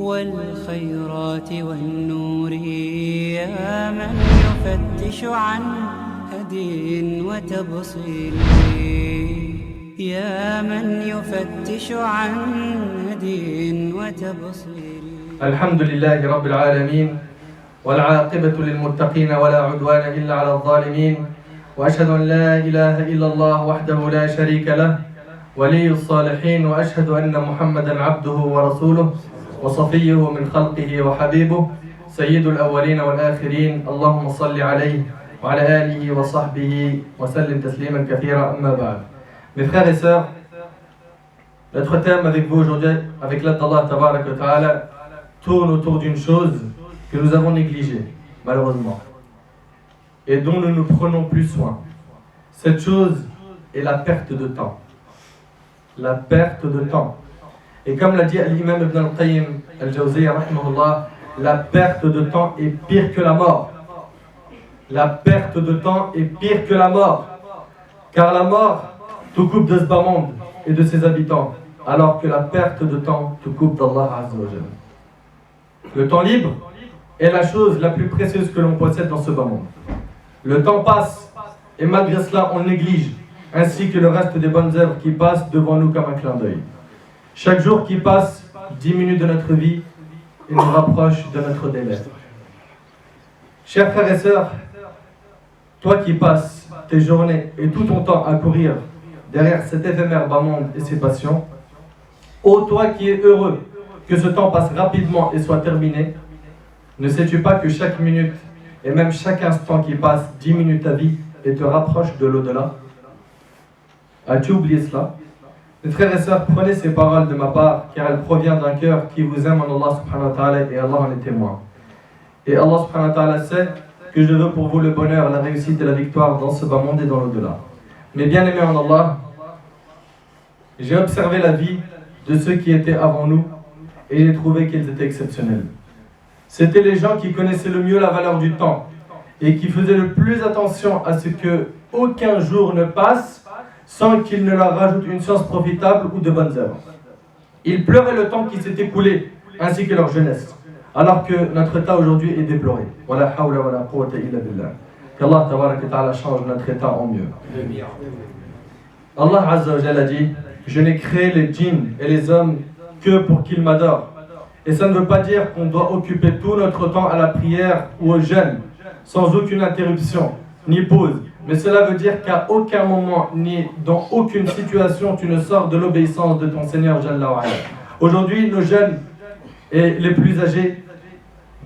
والخيرات والنور يا من يفتش عن هدي وتبصير يا من يفتش عن هدي وتبصير. الحمد لله رب العالمين والعاقبة للمتقين ولا عدوان إلا على الظالمين وأشهد أن لا إله إلا الله وحده لا شريك له ولي الصالحين وأشهد أن محمدا عبده ورسوله وصفيه من خلقه وحبيبه سيد الأولين والآخرين. اللهم صل عليه وعلى آله وصحبه وسلم تسليما كثيرا. أما بعد. Mes frères et sœurs, notre thème avec vous aujourd'hui, avec l'aide d'Allah Tabaraka wa Ta'ala, tourne autour d'une chose que nous avons négligée, malheureusement, et dont nous ne prenons plus soin. Cette chose est la perte de temps. La perte de temps. Et comme l'a dit l'imam Ibn al-Qayyim al-Jawziyya, rahimahullah, la perte de temps est pire que la mort. La perte de temps est pire que la mort. Car la mort te coupe de ce bas monde et de ses habitants, alors que la perte de temps te coupe d'Allah Azza wa Jalla. Le temps libre est la chose la plus précieuse que l'on possède dans ce bas monde. Le temps passe et malgré cela on néglige, ainsi que le reste des bonnes œuvres qui passent devant nous comme un clin d'œil. Chaque jour qui passe diminue de notre vie et nous rapproche de notre délai. Chers frères et sœurs, toi qui passes tes journées et tout ton temps à courir derrière cet éphémère bas monde et ses passions, ô toi qui es heureux que ce temps passe rapidement et soit terminé, ne sais-tu pas que chaque minute et même chaque instant qui passe diminue ta vie et te rapproche de l'au-delà? As-tu oublié cela? Mes frères et sœurs, prenez ces paroles de ma part, car elles proviennent d'un cœur qui vous aime en Allah subhanahu wa ta'ala, et Allah en est témoin. Et Allah subhanahu wa ta'ala sait que je veux pour vous le bonheur, la réussite et la victoire dans ce bas monde et dans l'au-delà. Mais bien aimés en Allah, j'ai observé la vie de ceux qui étaient avant nous et j'ai trouvé qu'ils étaient exceptionnels. C'étaient les gens qui connaissaient le mieux la valeur du temps et qui faisaient le plus attention à ce que aucun jour ne passe sans qu'il ne leur rajoute une science profitable ou de bonnes œuvres. Ils pleuraient le temps qui s'est écoulé, ainsi que leur jeunesse, alors que notre état aujourd'hui est déploré. Wala hawla wala quwwata illa billah. Qu'Allah tabaraka ta'ala change notre état en mieux. Allah Azza wa Jalla dit: je n'ai créé les djinns et les hommes que pour qu'ils m'adorent. Et ça ne veut pas dire qu'on doit occuper tout notre temps à la prière ou au jeûne, sans aucune interruption, ni pause. Mais cela veut dire qu'à aucun moment, ni dans aucune situation, tu ne sors de l'obéissance de ton Seigneur Jalla wa Ala. Aujourd'hui, nos jeunes et les plus âgés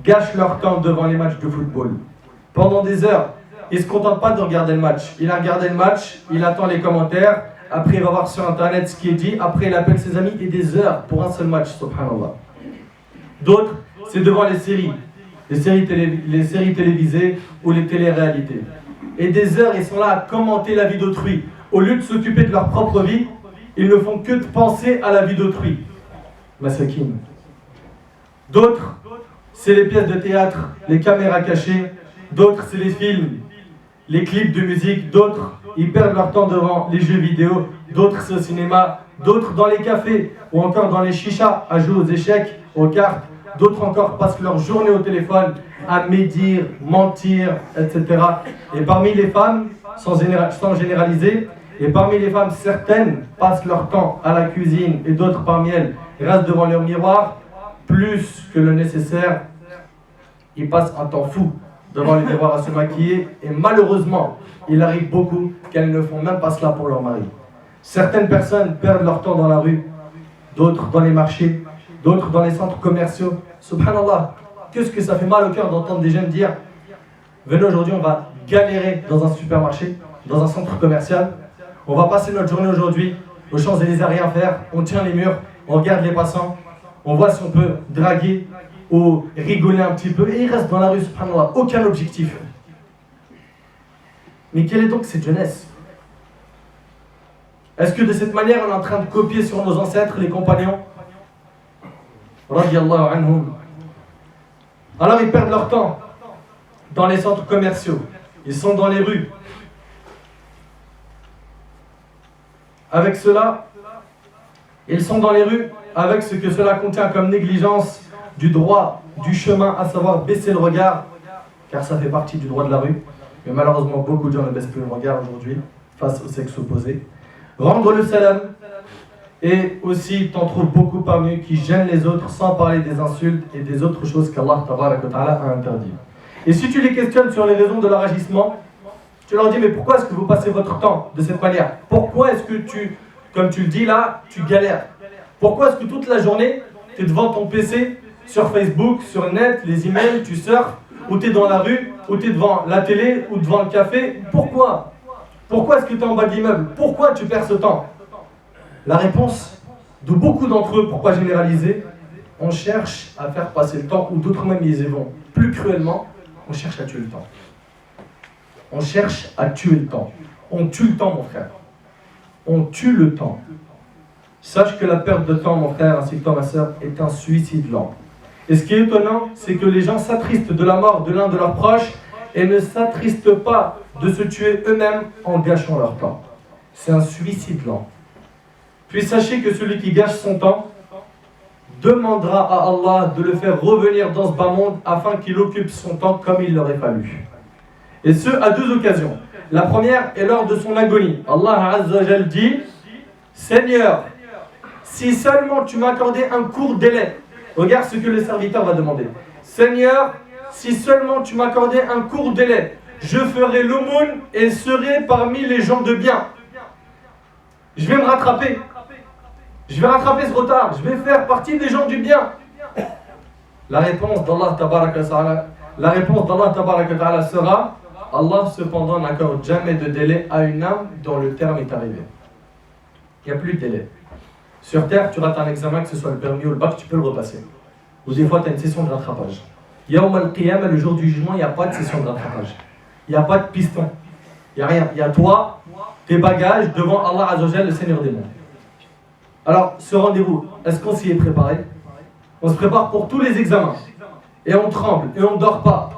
gâchent leur temps devant les matchs de football. Pendant des heures, il ne se contente pas de regarder le match. Il a regardé le match, il attend les commentaires, après il va voir sur internet ce qui est dit, après il appelle ses amis et des heures pour un seul match, subhanallah. D'autres, c'est devant les séries télévisées ou les téléréalités. Et des heures, ils sont là à commenter la vie d'autrui. Au lieu de s'occuper de leur propre vie, ils ne font que de penser à la vie d'autrui. Masakin. D'autres, c'est les pièces de théâtre, les caméras cachées. D'autres, c'est les films, les clips de musique. D'autres, ils perdent leur temps devant les jeux vidéo. D'autres, c'est au cinéma. D'autres, dans les cafés ou encore dans les chichas à jouer aux échecs, aux cartes. D'autres encore passent leur journée au téléphone à médire, mentir, etc. Et parmi les femmes, sans généraliser, et parmi les femmes, certaines passent leur temps à la cuisine et d'autres parmi elles restent devant leur miroir plus que le nécessaire. Ils passent un temps fou devant les miroirs à se maquiller et malheureusement, il arrive beaucoup qu'elles ne font même pas cela pour leur mari. Certaines personnes perdent leur temps dans la rue, d'autres dans les marchés, d'autres dans les centres commerciaux. Subhanallah, qu'est-ce que ça fait mal au cœur d'entendre des jeunes dire: venez aujourd'hui, on va galérer dans un supermarché, dans un centre commercial. On va passer notre journée aujourd'hui aux Champs-Élysées à rien faire. On tient les murs, on regarde les passants, on voit si on peut draguer ou rigoler un petit peu. Et ils restent dans la rue, subhanallah, aucun objectif. Mais quelle est donc cette jeunesse? Est-ce que de cette manière, on est en train de copier sur nos ancêtres, les compagnons radiyallahu anhum? Alors ils perdent leur temps dans les centres commerciaux, ils sont dans les rues. Avec cela, ils sont dans les rues avec ce que cela contient comme négligence du droit du chemin, à savoir baisser le regard, car ça fait partie du droit de la rue. Mais malheureusement, beaucoup de gens ne baissent plus le regard aujourd'hui face au sexe opposé. Rendre le salam, et aussi t'en trouves beaucoup parmi eux qui gênent les autres sans parler des insultes et des autres choses qu'Allah a interdit. Et si tu les questionnes sur les raisons de leur agissement, tu leur dis, mais pourquoi est-ce que vous passez votre temps de cette manière? Pourquoi est-ce que tu, comme tu le dis là, tu galères? Pourquoi est-ce que toute la journée, tu es devant ton PC, sur Facebook, sur le net, les emails, tu surfes, ou tu es dans la rue, ou tu es devant la télé, ou devant le café? Pourquoi? Pourquoi est-ce que tu es en bas de l'immeuble? Pourquoi tu perds ce temps? La réponse de beaucoup d'entre eux, pourquoi généraliser? On cherche à faire passer le temps, ou d'autres même ils y vont plus cruellement, on cherche à tuer le temps. On cherche à tuer le temps. On tue le temps, mon frère. On tue le temps. Sache que la perte de temps, mon frère, ainsi que toi, ma soeur, est un suicide lent. Et ce qui est étonnant, c'est que les gens s'attristent de la mort de l'un de leurs proches et ne s'attristent pas de se tuer eux-mêmes en gâchant leur temps. C'est un suicide lent. Puis sachez que celui qui gâche son temps demandera à Allah de le faire revenir dans ce bas monde afin qu'il occupe son temps comme il l'aurait fallu. Et ce, à deux occasions. La première est lors de son agonie. Allah Azza wa Jal dit, Seigneur, si seulement tu m'accordais un court délai, regarde ce que le serviteur va demander. Seigneur, si seulement tu m'accordais un court délai, je ferai l'aumône et serai parmi les gens de bien. Je vais me rattraper. Je vais rattraper ce retard. Je vais faire partie des gens du bien. La réponse d'Allah Tabaraka Ta'ala sera, Allah cependant n'accorde jamais de délai à une âme dont le terme est arrivé. Il n'y a plus de délai. Sur terre, tu rates un examen, que ce soit le permis ou le bac, tu peux le repasser. Ou des fois, tu as une session de rattrapage. Yawm al-Qiyamah, le jour du jugement, il n'y a pas de session de rattrapage. Il n'y a pas de piston. Il n'y a rien. Il y a toi, tes bagages, devant Allah Azza wa Jal, le Seigneur des mondes. Alors, ce rendez-vous, est-ce qu'on s'y est préparé? On se prépare pour tous les examens. Et on tremble, et on ne dort pas.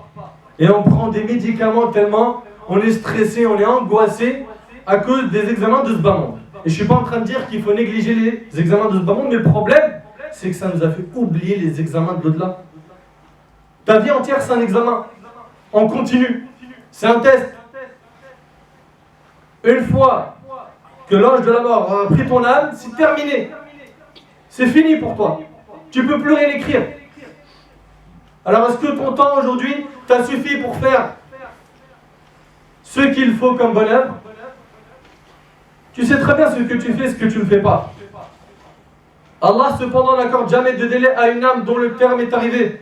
Et on prend des médicaments tellement on est stressé, on est angoissé à cause des examens de ce bas monde. Et je ne suis pas en train de dire qu'il faut négliger les examens de ce bas monde, mais le problème, c'est que ça nous a fait oublier les examens de l'au-delà. Ta vie entière, c'est un examen. En continu. C'est un test. Une fois que l'ange de la mort a pris ton âme, c'est terminé. C'est fini pour toi. Tu ne peux plus rien écrire. Alors est-ce que ton temps aujourd'hui t'a suffi pour faire ce qu'il faut comme bonne œuvre? Tu sais très bien ce que tu fais, ce que tu ne fais pas. Allah cependant n'accorde jamais de délai à une âme dont le terme est arrivé.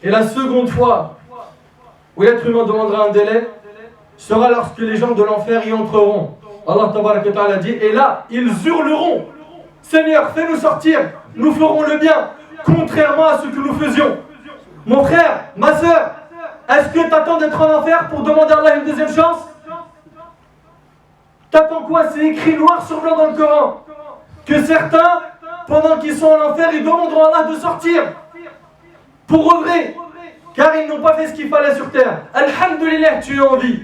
Et la seconde fois où l'être humain demandera un délai sera lorsque les gens de l'enfer y entreront. Allah Tabaraka Ta'ala dit, et là ils hurleront, Seigneur, fais-nous sortir, nous ferons le bien, contrairement à ce que nous faisions. Mon frère, ma soeur, est-ce que tu attends d'être en enfer pour demander à Allah une deuxième chance? T'attends quoi? C'est écrit noir sur blanc dans le Coran que certains, pendant qu'ils sont en enfer, ils demanderont à Allah de sortir pour œuvrer, car ils n'ont pas fait ce qu'il fallait sur terre. Alhamdulillah, tu es en vie.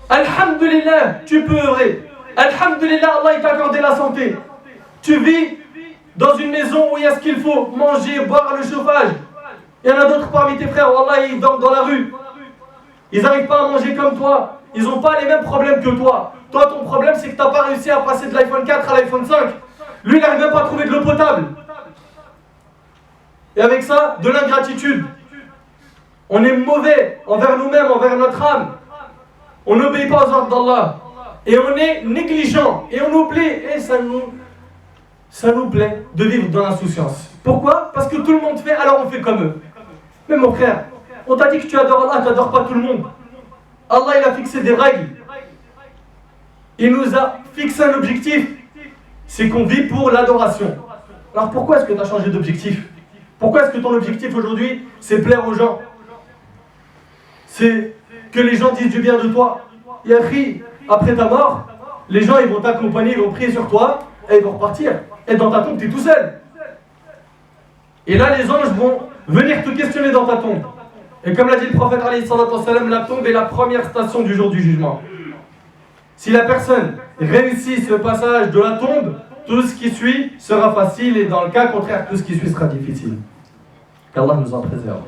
Alhamdulillah, tu peux œuvrer. Alhamdulillah, Allah il t'a accordé la santé. Tu vis dans une maison où il y a ce qu'il faut, manger, boire, le chauffage. Il y en a d'autres parmi tes frères, Wallah, ils dorment dans la rue. Ils n'arrivent pas à manger comme toi. Ils n'ont pas les mêmes problèmes que toi. Toi, ton problème, c'est que tu n'as pas réussi à passer de l'iPhone 4 à l'iPhone 5. Lui, il n'arrive même pas à trouver de l'eau potable. Et avec ça, de l'ingratitude. On est mauvais envers nous-mêmes, envers notre âme. On n'obéit pas aux ordres d'Allah. Et on est négligent. Et on oublie. Et ça nous plaît de vivre dans l'insouciance. Pourquoi? Parce que tout le monde fait, alors on fait comme eux. Mais mon frère, on t'a dit que tu adores Allah, tu n'adores pas tout le monde. Allah, il a fixé des règles. Il nous a fixé un objectif. C'est qu'on vit pour l'adoration. Alors pourquoi est-ce que tu as changé d'objectif? Pourquoi est-ce que ton objectif aujourd'hui, c'est plaire aux gens? C'est que les gens disent du bien de toi. Yahri, après ta mort, les gens ils vont t'accompagner, ils vont prier sur toi et ils vont repartir. Et dans ta tombe, tu es tout seul. Et là, les anges vont venir te questionner dans ta tombe. Et comme l'a dit le prophète, la tombe est la première station du jour du jugement. Si la personne réussit ce passage de la tombe, tout ce qui suit sera facile, et dans le cas contraire, tout ce qui suit sera difficile. Qu'Allah nous en préserve.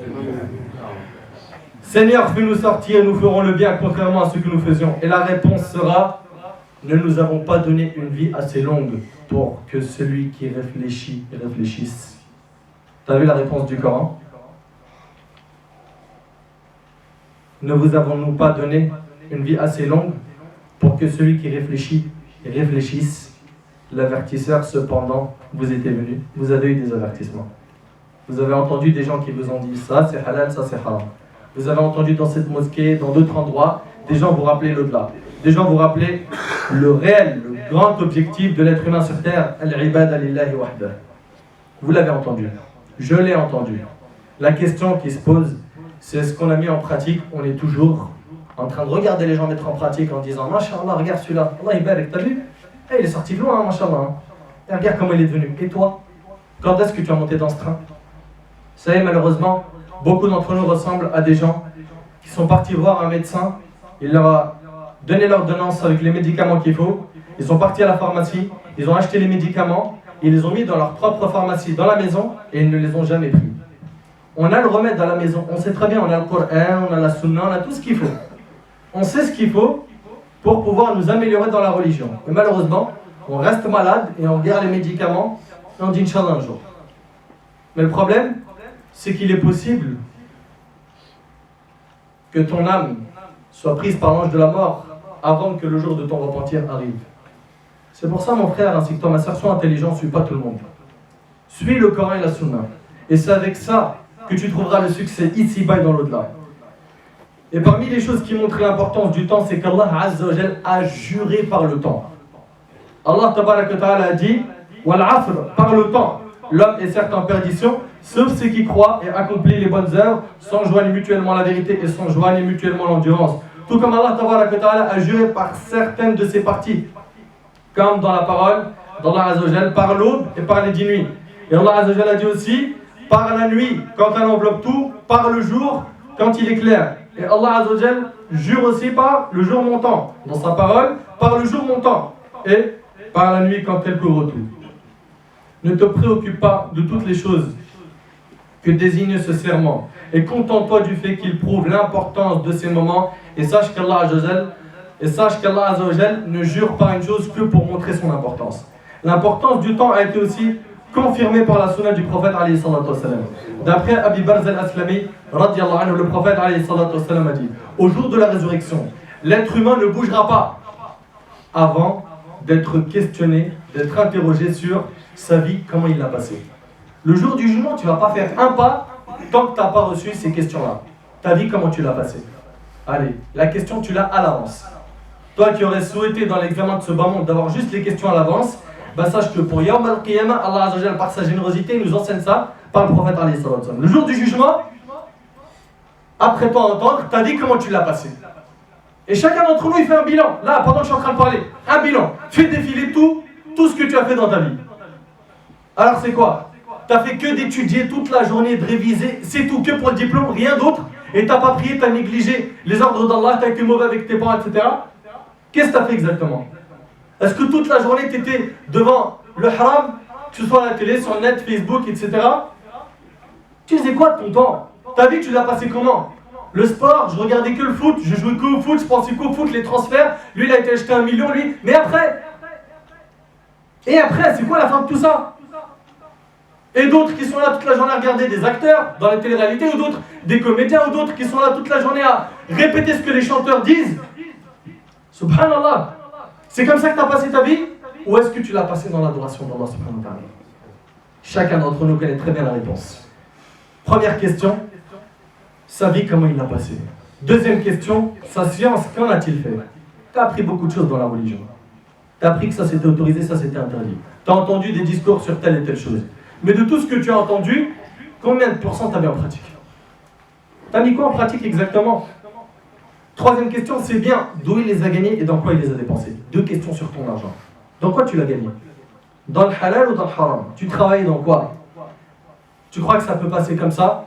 Seigneur, fais-nous sortir et nous ferons le bien contrairement à ce que nous faisions. Et la réponse sera, ne nous avons pas donné une vie assez longue pour que celui qui réfléchit réfléchisse. Tu as vu la réponse du Coran? Ne vous avons-nous pas donné une vie assez longue pour que celui qui réfléchit réfléchisse? L'avertisseur, cependant, vous était venu, vous avez eu des avertissements. Vous avez entendu des gens qui vous ont dit ça c'est halal, ça c'est haram. Vous avez entendu dans cette mosquée, dans d'autres endroits, des gens vous rappeler l'au-delà. Des gens vous rappeler le réel, le grand objectif de l'être humain sur terre, al-ibada lillahi wahdah. Vous l'avez entendu, je l'ai entendu. La question qui se pose, c'est est-ce qu'on a mis en pratique? On est toujours en train de regarder les gens mettre en pratique en disant Masha'Allah, regarde celui-là, Allah il barak, t'as vu? Il est sorti de loin, Masha'Allah. Et regarde comment il est devenu. Et toi? Quand est-ce que tu as monté dans ce train? Vous savez, malheureusement, beaucoup d'entre nous ressemblent à des gens qui sont partis voir un médecin, il leur a donné l'ordonnance avec les médicaments qu'il faut, ils sont partis à la pharmacie, ils ont acheté les médicaments, ils les ont mis dans leur propre pharmacie, dans la maison, et ils ne les ont jamais pris. On a le remède à la maison, on sait très bien, on a le Coran, on a la Sunna, on a tout ce qu'il faut. On sait ce qu'il faut pour pouvoir nous améliorer dans la religion. Mais malheureusement, on reste malade et on regarde les médicaments et on dit Inch'Allah un jour. Mais le problème, c'est qu'il est possible que ton âme soit prise par l'ange de la mort avant que le jour de ton repentir arrive. C'est pour ça, mon frère, ainsi que toi, ma soeur, sois intelligent, suis pas tout le monde. Suis le Coran et la Sunna. Et c'est avec ça que tu trouveras le succès ici-bas et dans l'au-delà. Et parmi les choses qui montrent l'importance du temps, c'est qu'Allah Azza wa Jal a juré par le temps. Allah Tabaraka Ta'ala a dit Wal Afr, par le temps, l'homme est certes en perdition, sauf ceux qui croient et accomplissent les bonnes œuvres, s'enjoignent mutuellement la vérité et s'enjoignent mutuellement l'endurance. Tout comme Allah Tabaraka Ta'ala a juré par certaines de ses parties, comme dans la parole d'Allah Azza wa Jal, par l'aube et par les 10 nuits. Et Allah Azza wa Jal a dit aussi par la nuit, quand elle enveloppe tout, par le jour, quand il est clair. Et Allah Azza wa Jal jure aussi par le jour montant, dans sa parole, par le jour montant, et par la nuit quand elle couvre tout. Ne te préoccupe pas de toutes les choses que désigne ce serment, et contente-toi du fait qu'il prouve l'importance de ces moments, et sache qu'Allah Azza wa Jal ne jure pas une chose que pour montrer son importance. L'importance du temps a été aussi confirmée par la sunna du prophète alayhi salatu wassalam. D'après Abi Barz al-Aslami, radiallahu anhu, le prophète alayhi salatu wassalam a dit au jour de la résurrection, l'être humain ne bougera pas avant d'être questionné, d'être interrogé sur sa vie, comment il l'a passée. Le jour du jugement, tu ne vas pas faire un pas tant que tu n'as pas reçu ces questions-là. Ta vie, comment tu l'as passée? Allez, la question, tu l'as à l'avance. Toi qui aurais souhaité dans l'examen de ce bas monde d'avoir juste les questions à l'avance, bah sache que pour Yawm al-Qiyamah, Allah Azza wa Jalla, par sa générosité, nous enseigne ça par le prophète alayhi salatu wassalam. Le jour du jugement, après toi entendre, tu as dit comment tu l'as passé. Et chacun d'entre nous, il fait un bilan. Là, pendant que je suis en train de parler, un bilan. Fais défiler tout ce que tu as fait dans ta vie. Alors c'est quoi? Tu as fait que d'étudier toute la journée, de réviser, c'est tout, que pour le diplôme, rien d'autre. Et tu n'as pas prié, tu as négligé les ordres d'Allah, tu as été mauvais avec tes parents, etc. Qu'est-ce que tu as fait exactement? Est-ce que toute la journée tu étais devant le haram, que ce soit à la télé, sur le net, Facebook, etc. Tu faisais quoi de ton temps? Ta vie, tu l'as passé comment? Le sport, je regardais que le foot, je jouais que au foot, je pensais qu'au foot, les transferts, lui il a été acheté 1 million, lui. Mais après, c'est quoi la fin de tout ça? Et d'autres qui sont là toute la journée à regarder des acteurs dans la télé-réalité, ou d'autres des comédiens, ou d'autres qui sont là toute la journée à répéter ce que les chanteurs disent. Subhanallah. C'est comme ça que tu as passé ta vie? Ou est-ce que tu l'as passé dans l'adoration d'Allah subhanahu wa ta'ala? Chacun d'entre nous connaît très bien la réponse. Première question, sa vie, comment il l'a passée? Deuxième question, sa science, qu'en a-t-il fait? Tu as appris beaucoup de choses dans la religion. Tu as appris que ça c'était autorisé, ça c'était interdit. Tu as entendu des discours sur telle et telle chose. Mais de tout ce que tu as entendu, combien de pourcents tu as mis en pratique? Tu as mis quoi en pratique exactement? Troisième question, c'est bien d'où il les a gagnés et dans quoi il les a dépensés. 2 questions sur ton argent. Dans quoi tu l'as gagné? Dans le halal ou dans le haram? Tu travailles dans quoi? Tu crois que ça peut passer comme ça?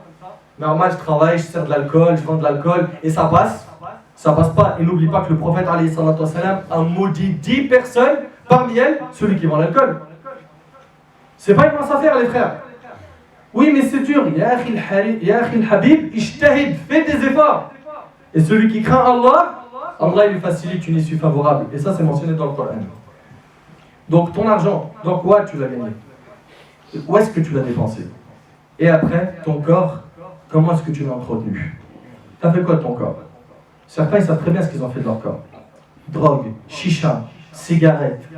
Normal, je travaille, je sers de l'alcool, je vends de l'alcool et ça passe? Ça passe pas. Et n'oublie pas que le prophète alayhi salatu wassalam a maudit 10 personnes, parmi elles celui qui vend l'alcool. C'est pas une mince affaire, les frères. Oui, mais c'est dur. Ya akhi al-habib, ijtahid, fais des efforts. Et celui qui craint Allah, Allah il lui facilite une issue favorable. Et ça, c'est mentionné dans le Coran. Donc, ton argent, dans quoi tu l'as gagné? Où est-ce que tu l'as dépensé? Et après, ton corps, comment est-ce que tu l'as entretenu? Tu as fait quoi de ton corps? Certains, ils savent très bien ce qu'ils ont fait de leur corps. Drogue, chicha, cigarettes,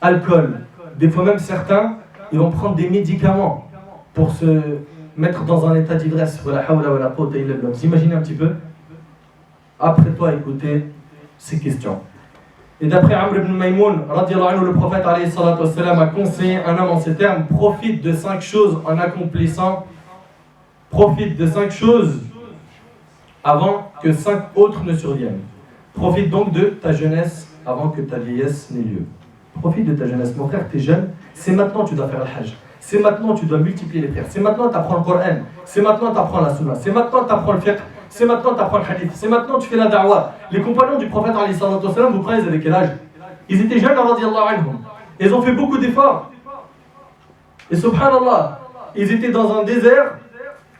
alcool. Des fois même, certains, ils vont prendre des médicaments pour se mettre dans un état d'ivresse. Vous imaginez un petit peu? Après toi, écoutez ces questions. Et d'après Amr ibn Maymoun, le prophète a conseillé un homme en ces termes: profite de 5 choses en accomplissant, profite de 5 choses avant que 5 autres ne surviennent. Profite donc de ta jeunesse avant que ta vieillesse n'ait lieu. Profite de ta jeunesse, mon frère, tu es jeune, c'est maintenant que tu dois faire le hajj. C'est maintenant que tu dois multiplier les frères. C'est maintenant que tu apprends le Coran. C'est maintenant que tu apprends la sunna. C'est maintenant que tu apprends le fiqh. C'est maintenant que tu apprends le hadith. C'est maintenant que tu fais la da'wah. Les compagnons du prophète, vous croyez, ils avaient quel âge? Ils étaient jeunes, anhum. Ils ont fait beaucoup d'efforts. Et subhanallah, ils étaient dans un désert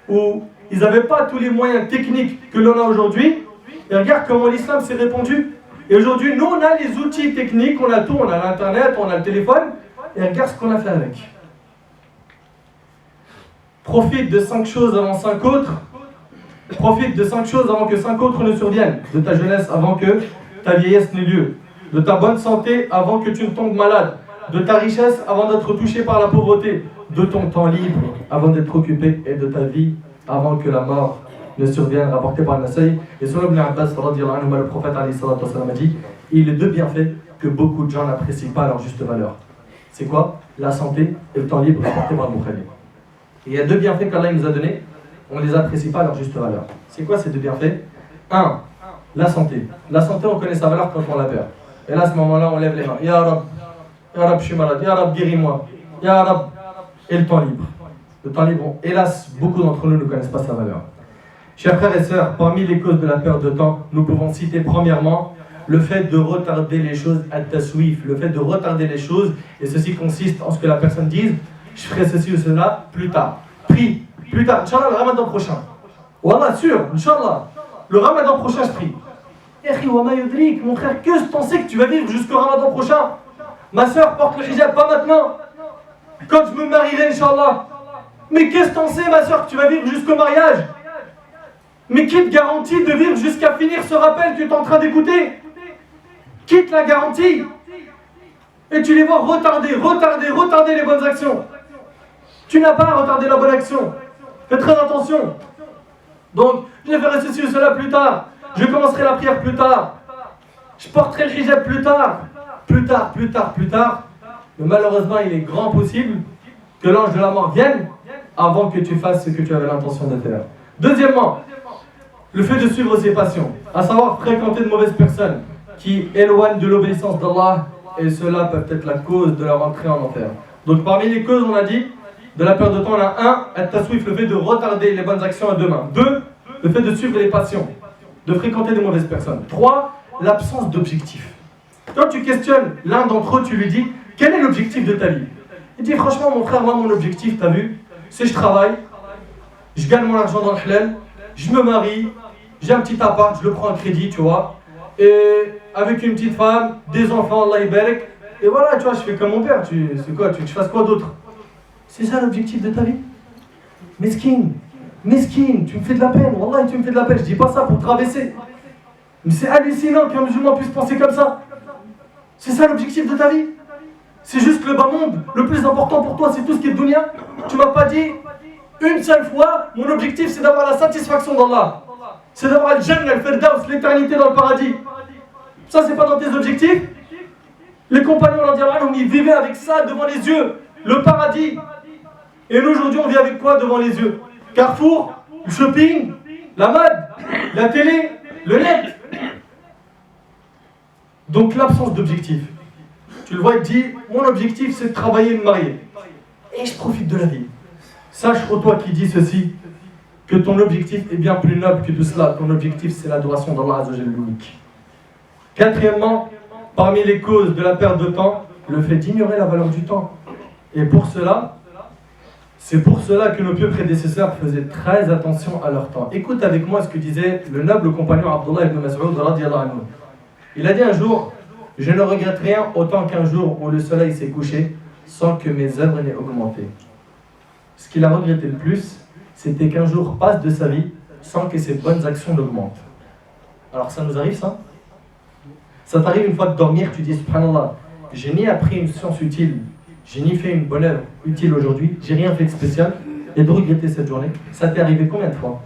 où ils n'avaient pas tous les moyens techniques que l'on a aujourd'hui. Et regarde comment l'islam s'est répandu. Et aujourd'hui, nous, on a les outils techniques, on a tout, on a l'internet, on a le téléphone. Et regarde ce qu'on a fait avec. Profite de 5 choses avant 5 autres. Profite de 5 choses avant que 5 autres ne surviennent. De ta jeunesse avant que ta vieillesse n'ait lieu. De ta bonne santé avant que tu ne tombes malade. De ta richesse avant d'être touché par la pauvreté. De ton temps libre avant d'être occupé. Et de ta vie avant que la mort ne survienne, rapporté par Nasai. Et selon Ibn Abbas, le prophète a dit: il est 2 bienfaits que beaucoup de gens n'apprécient pas à leur juste valeur. C'est quoi? La santé et le temps libre, rapporté par Bukhari. Et il y a 2 bienfaits qu'Allah nous a donnés, on ne les apprécie pas à leur juste valeur. C'est quoi ces 2 bienfaits? 1. La santé. La santé, on connaît sa valeur quand on la perd. Et là, à ce moment-là, on lève les mains. Ya Rab, je suis malade. Ya Rab, guéris-moi. Ya Rab. Et le temps libre. Le temps libre, hélas, beaucoup d'entre nous ne connaissent pas sa valeur. Chers frères et sœurs, parmi les causes de la perte de temps, nous pouvons citer premièrement le fait de retarder les choses at-taswif, le fait de retarder les choses, et ceci consiste en ce que la personne dise: je ferai ceci ou cela plus tard. Prie, plus tard, Inch'Allah, le ramadan prochain. Wallah, sûr, Inch'Allah, le ramadan prochain, je prie. Mon frère, que t'en sais que tu vas vivre jusqu'au ramadan prochain? Ma soeur porte le hijab, pas maintenant. Quand je me marierai, Inch'Allah. Mais qu'est-ce que t'en sais, ma soeur, que tu vas vivre jusqu'au mariage? Mais qui te garantit de vivre jusqu'à finir ce rappel que tu es en train d'écouter? Qui te la garantit? Et tu les vois retarder les bonnes actions. Tu n'as pas à retarder la bonne action. Fais très attention. Donc, je ferai ceci ou cela plus tard. Je commencerai la prière plus tard. Je porterai le hijab plus tard. Plus tard. Mais malheureusement, il est grand possible que l'ange de la mort vienne avant que tu fasses ce que tu avais l'intention de faire. Deuxièmement, le fait de suivre ses passions, à savoir fréquenter de mauvaises personnes qui éloignent de l'obéissance d'Allah, et cela peut être la cause de leur entrée en enfer. Donc parmi les causes, on a dit, de la perte de temps, on a 1, at-taswif, le fait de retarder les bonnes actions à demain. 2, le fait de suivre les passions, de fréquenter de mauvaises personnes. 3, l'absence d'objectif. Quand tu questionnes l'un d'entre eux, tu lui dis: quel est l'objectif de ta vie? Il dit: franchement mon frère, moi mon objectif, t'as vu, c'est je travaille, je gagne mon argent dans le halal, je me marie, j'ai un petit appart, je le prends en crédit, tu vois, et avec une petite femme, des enfants, Allah barak, et voilà, tu vois, je fais comme mon père. C'est quoi, tu veux que je fasse quoi d'autre? C'est ça l'objectif de ta vie? Mesquine, tu me fais de la peine, Wallah, tu me fais de la peine. Je dis pas ça pour te rabaisser, mais c'est hallucinant qu'un musulman puisse penser comme ça. C'est ça l'objectif de ta vie? C'est juste le bas monde. Le plus important pour toi, c'est tout ce qui est dunya. Tu m'as pas dit une seule fois: mon objectif c'est d'avoir la satisfaction d'Allah, c'est d'avoir le Jannah, le Firdaus, l'éternité dans le paradis. Ça, c'est pas dans tes objectifs? Les compagnons, ils vivaient avec ça devant les yeux, le paradis. Et nous, aujourd'hui, on vit avec quoi devant les yeux? Carrefour, le shopping, la mode, la télé, le net. Donc l'absence d'objectif. Tu le vois, il dit: mon objectif c'est de travailler et de me marier. Et je profite de la vie. Sache, ô toi qui dis ceci, que ton objectif est bien plus noble que tout cela. Ton objectif c'est l'adoration d'Allah Azzawajal l'unique. Quatrièmement, parmi les causes de la perte de temps, le fait d'ignorer la valeur du temps. Et pour cela, C'est pour cela que nos pieux prédécesseurs faisaient très attention à leur temps. Écoute avec moi ce que disait le noble compagnon Abdullah ibn Mas'ud radiyallahu anhu. Il a dit un jour, je ne regrette rien autant qu'un jour où le soleil s'est couché sans que mes œuvres n'aient augmenté. Ce qu'il a regretté le plus, c'était qu'un jour passe de sa vie sans que ses bonnes actions n'augmentent. Alors ça nous arrive ça? Ça t'arrive une fois de dormir, tu dis subhanallah, j'ai ni appris une science utile, j'ai ni fait une bonne œuvre utile aujourd'hui, j'ai rien fait de spécial, et de regretter cette journée. Ça t'est arrivé combien de fois?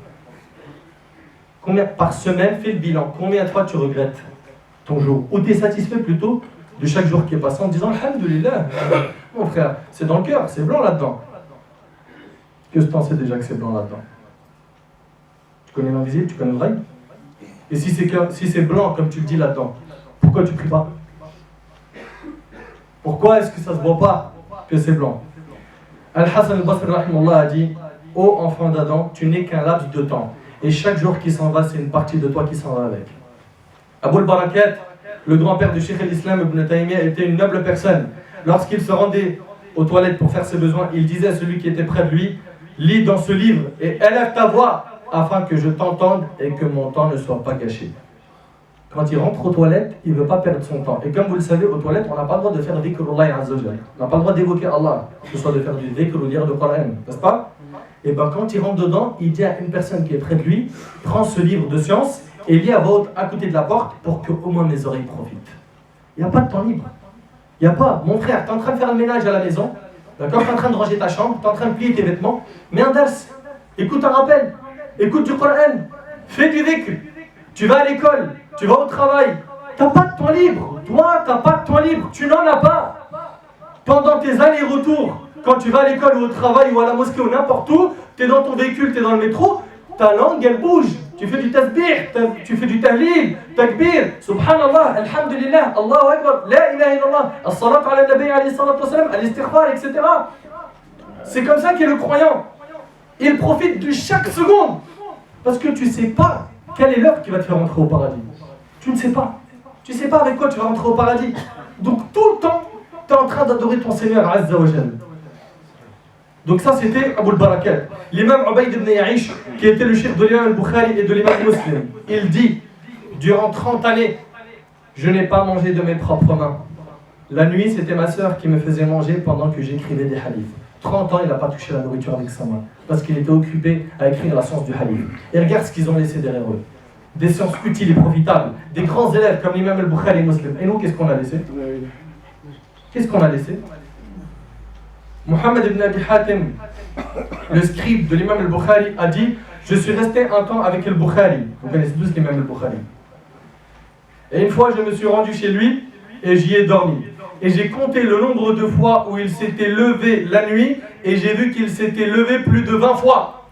Combien par semaine? Fais le bilan. Combien de fois tu regrettes ton jour? Ou tu es satisfait plutôt de chaque jour qui est passé en disant alhamdoulilah, mon frère, c'est dans le cœur, c'est blanc là-dedans. Que tu sais déjà que c'est blanc là-dedans? Tu connais l'invisible, tu connais le vrai? Et si c'est blanc comme tu le dis là-dedans, pourquoi tu pries pas? Pourquoi est-ce que ça ne se voit pas que c'est blanc? Al-Hassan al-Basri rahimahullah a dit: ô enfant d'Adam, tu n'es qu'un laps de temps, et chaque jour qui s'en va, c'est une partie de toi qui s'en va avec. Abu al-Barakat, le grand-père du Cheikh al-Islam Ibn Taymiyyah, était une noble personne. Lorsqu'il se rendait aux toilettes pour faire ses besoins, il disait à celui qui était près de lui: lis dans ce livre et élève ta voix afin que je t'entende et que mon temps ne soit pas gâché. Quand il rentre aux toilettes, il ne veut pas perdre son temps. Et comme vous le savez, aux toilettes, on n'a pas le droit de faire dhikrullah azza wa jalla. On n'a pas le droit d'évoquer Allah, que ce soit de faire du dhikr ou lire le Coran, n'est-ce pas? Et bien quand il rentre dedans, il dit à une personne qui est près de lui: prends ce livre de science et lis à voix haute à côté de la porte pour qu'au moins mes oreilles profitent. Il n'y a pas de temps libre. Il n'y a pas. Mon frère, tu es en train de faire le ménage à la maison, d'accord? Tu es en train de ranger ta chambre, tu es en train de plier tes vêtements, mets un dars, écoute un rappel, écoute du Coran, fais du dhikr, tu vas à l'école, tu vas au travail, tu n'as pas de temps libre. Toi, tu n'as pas de temps libre, tu n'en as pas. Pendant tes allers-retours, quand tu vas à l'école ou au travail ou à la mosquée ou n'importe où, tu es dans ton véhicule, tu es dans le métro, ta langue elle bouge. Tu fais du tasbih, tu fais du tahlil, takbir, subhanallah, alhamdulillah, Allahu akbar, la ilaha illallah, as-salatu ala nabi alayhi salatu wassalam, al-istighfar, etc. C'est comme ça qu'est le croyant. Il profite de chaque seconde. Parce que tu ne sais pas quelle est l'heure qui va te faire rentrer au paradis. Tu ne sais pas. Tu ne sais pas avec quoi tu vas rentrer au paradis. Donc tout le temps, tu es en train d'adorer ton Seigneur Azza wa Jal. Donc ça c'était Abu al-Barakat. L'imam Ubayd ibn Ya'ish, qui était le chef de l'imam al-Bukhari et de l'imam Muslim, il dit: durant 30 années, je n'ai pas mangé de mes propres mains. La nuit, c'était ma sœur qui me faisait manger pendant que j'écrivais des hadiths. 30 ans, il n'a pas touché la nourriture avec sa main, parce qu'il était occupé à écrire la science du hadith. Et regarde ce qu'ils ont laissé derrière eux. Des sciences utiles et profitables, des grands élèves comme l'imam al-Bukhari et Muslim. Et nous, qu'est-ce qu'on a laissé? Qu'est-ce qu'on a laissé? Mohammed ibn Abi Hatim, le scribe de l'imam al-Bukhari, a dit: je suis resté un temps avec al-Bukhari. Vous connaissez tous l'imam al-Bukhari. Et une fois, je me suis rendu chez lui et j'y ai dormi. Et j'ai compté le nombre de fois où il s'était levé la nuit et j'ai vu qu'il s'était levé plus de 20 fois.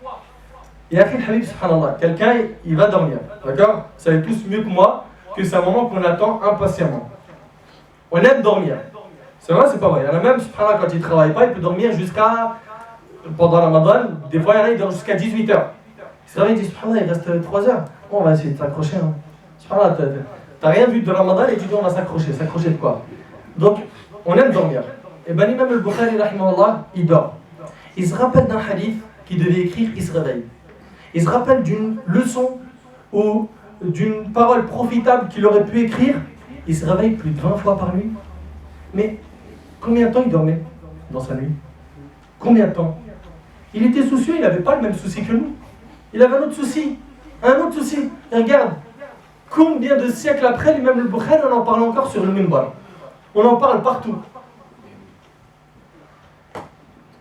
Et après, Habib, subhanallah, quelqu'un, il va dormir. D'accord? Vous savez tous mieux que moi que c'est un moment qu'on attend impatiemment. On aime dormir. C'est vrai, c'est pas vrai. Il y en a même, subhanallah, quand il ne travaille pas, il peut dormir jusqu'à, pendant Ramadan, des fois il y en a, il dort jusqu'à 18h. Il se réveille, il dit: subhanallah, il reste 3 heures. Bon, on va essayer de s'accrocher. Hein. Subhanallah, t'as rien vu de Ramadan et tu dis: on va s'accrocher. S'accrocher de quoi? Donc, on aime dormir. Et ben l'imam al-Bukhari, rahimahullah, il dort. Il se rappelle d'un hadith qu'il devait écrire, il se réveille. Il se rappelle d'une leçon ou d'une parole profitable qu'il aurait pu écrire, il se réveille plus de 20 fois par nuit. Mais combien de temps il dormait dans sa nuit? Combien de temps? Il était soucieux, il n'avait pas le même souci que nous. Il avait un autre souci. Et regarde, combien de siècles après, l'imam al-Bukhari, on en parle encore sur le minbar. On en parle partout.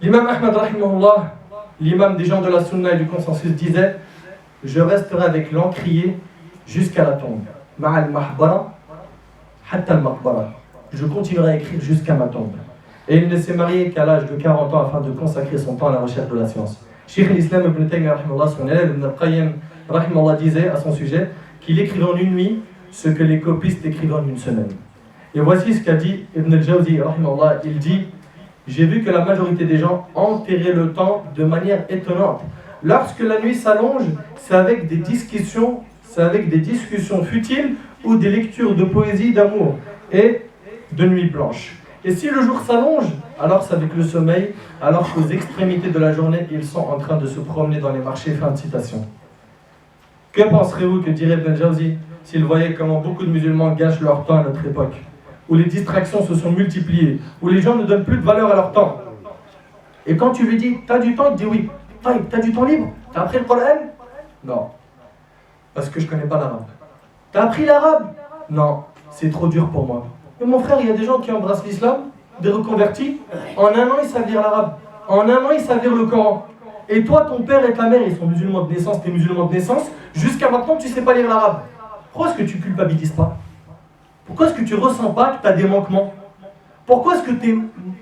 L'imam Ahmad, rahimahullah, l'imam des gens de la sunna et du consensus, disait: je resterai avec l'encrier jusqu'à la tombe. Ma'al mahbara, hatta al-maqbara. Je continuerai à écrire jusqu'à ma tombe. Et il ne s'est marié qu'à l'âge de 40 ans afin de consacrer son temps à la recherche de la science. Cheikh al-Islam Ibn Taymiyyah, son élève Ibn al-Qayyim, disait à son sujet qu'il écrivait en une nuit ce que les copistes écrivaient en une semaine. Et voici ce qu'a dit Ibn al-Jawzi, il dit: j'ai vu que la majorité des gens enterraient le temps de manière étonnante. Lorsque la nuit s'allonge, c'est avec des discussions futiles ou des lectures de poésie, d'amour et de nuit blanche. Et si le jour s'allonge, alors c'est avec le sommeil, alors qu'aux extrémités de la journée, ils sont en train de se promener dans les marchés. Fin de citation. Que penserez-vous que dirait Ibn Jawzi s'il voyait comment beaucoup de musulmans gâchent leur temps à notre époque, où les distractions se sont multipliées, où les gens ne donnent plus de valeur à leur temps? Et quand tu lui dis, t'as du temps, il te dit oui. T'as du temps libre? T'as appris le Coran? Non, parce que je connais pas l'arabe. T'as appris l'arabe? Non, c'est trop dur pour moi. Mais mon frère, il y a des gens qui embrassent l'islam, des reconvertis, en un an ils savent lire l'arabe, en un an ils savent lire le Coran. Et toi, ton père et ta mère, ils sont musulmans de naissance, t'es musulman de naissance, jusqu'à maintenant tu sais pas lire l'arabe. Pourquoi est-ce que tu culpabilises pas? Pourquoi est-ce que tu ressens pas que tu as des manquements? Pourquoi est-ce que tu es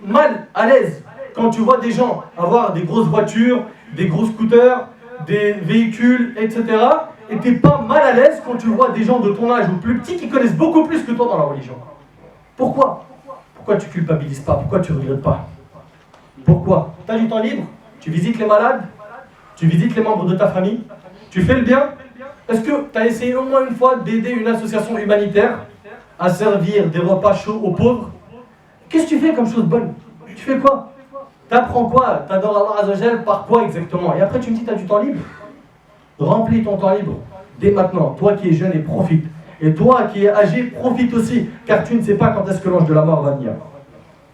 mal à l'aise quand tu vois des gens avoir des grosses voitures, des gros scooters, des véhicules, etc. et tu n'es pas mal à l'aise quand tu vois des gens de ton âge ou plus petits qui connaissent beaucoup plus que toi dans la religion? Pourquoi? Pourquoi tu culpabilises pas? Pourquoi tu ne regrettes pas? Pourquoi? Tu as du temps libre? Tu visites les malades? Tu visites les membres de ta famille? Tu fais le bien? Est-ce que tu as essayé au moins une fois d'aider une association humanitaire à servir des repas chauds aux pauvres? Qu'est-ce que tu fais comme chose bonne? Tu fais quoi? Tu apprends quoi? Tu adores Allah Azzawajal par quoi exactement? Et après tu me dis tu as du temps libre? Remplis ton temps libre dès maintenant. Toi qui es jeune et profite. Et toi qui es âgé, profite aussi, car tu ne sais pas quand est-ce que l'ange de la mort va venir.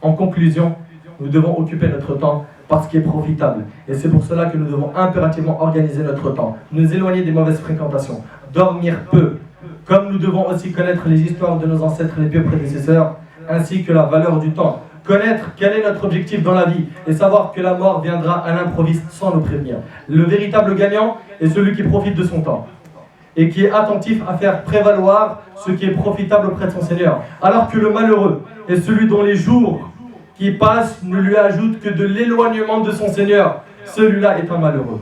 En conclusion, nous devons occuper notre temps par ce qui est profitable. Et c'est pour cela que nous devons impérativement organiser notre temps, nous éloigner des mauvaises fréquentations, dormir peu, comme nous devons aussi connaître les histoires de nos ancêtres les pieux prédécesseurs, ainsi que la valeur du temps, connaître quel est notre objectif dans la vie et savoir que la mort viendra à l'improviste sans nous prévenir. Le véritable gagnant est celui qui profite de son temps et qui est attentif à faire prévaloir ce qui est profitable auprès de son Seigneur, alors que le malheureux est celui dont les jours qui passent ne lui ajoutent que de l'éloignement de son Seigneur. Celui-là est un malheureux.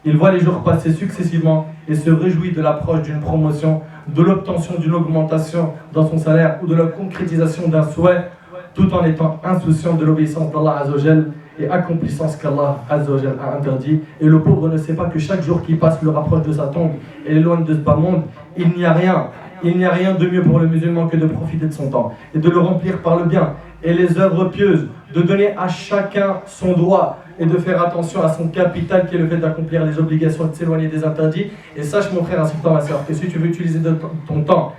Il voit les jours passer successivement et se réjouit de l'approche d'une promotion, de l'obtention d'une augmentation dans son salaire ou de la concrétisation d'un souhait, tout en étant insouciant de l'obéissance d'Allah Azzawajal et accomplissant ce qu'Allah Azzawajal a interdit. Et le pauvre ne sait pas que chaque jour qui passe le rapproche de sa tombe et l'éloigne de ce bas monde. Il n'y a rien de mieux pour le musulman que de profiter de son temps et de le remplir par le bien et les œuvres pieuses, de donner à chacun son droit et de faire attention à son capital qui est le fait d'accomplir les obligations et de s'éloigner des interdits. Et sache mon frère ainsi que toi ma soeur, que si tu veux utiliser ton temps,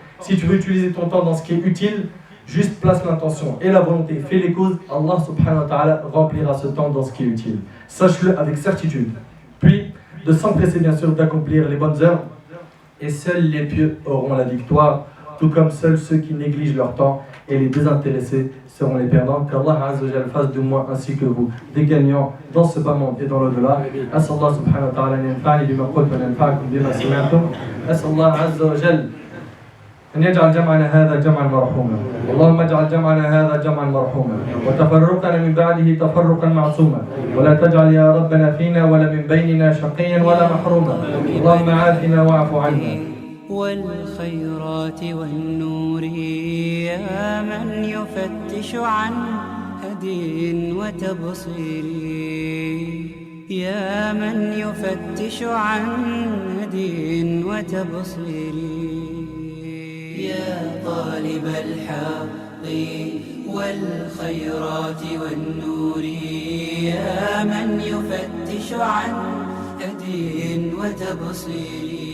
dans ce qui est utile, juste place l'intention et la volonté, fais les causes, Allah subhanahu wa ta'ala remplira ce temps dans ce qui est utile. Sache-le avec certitude. Puis, de s'empresser bien sûr d'accomplir les bonnes œuvres, et seuls les pieux auront la victoire, tout comme seuls ceux qui négligent leur temps et les désintéressés seront les perdants. Qu'Allah Azzawajal fasse de moi ainsi que vous des gagnants dans ce bas monde et dans l'au-delà. As'Allah subhanahu wa ta'ala an yanfa'ani bima qultu wa yanfa'akum bima sami'tum. As'Allah Azzawajal أن يجعل جمعنا هذا جمعا مرحوما اللهم اجعل جمعنا هذا جمعا مرحوما وتفرقنا من بعده تفرقا معصوما ولا تجعل يا ربنا فينا ولا من بيننا شقيا ولا محروما اللهم عافنا واعف عنا والخيرات والنور يا من يفتش عن هدي وتبصير يا من يفتش عن هدي وتبصير يا طالب الحق والخيرات والنور يا من يفتش عن هدي وتبصير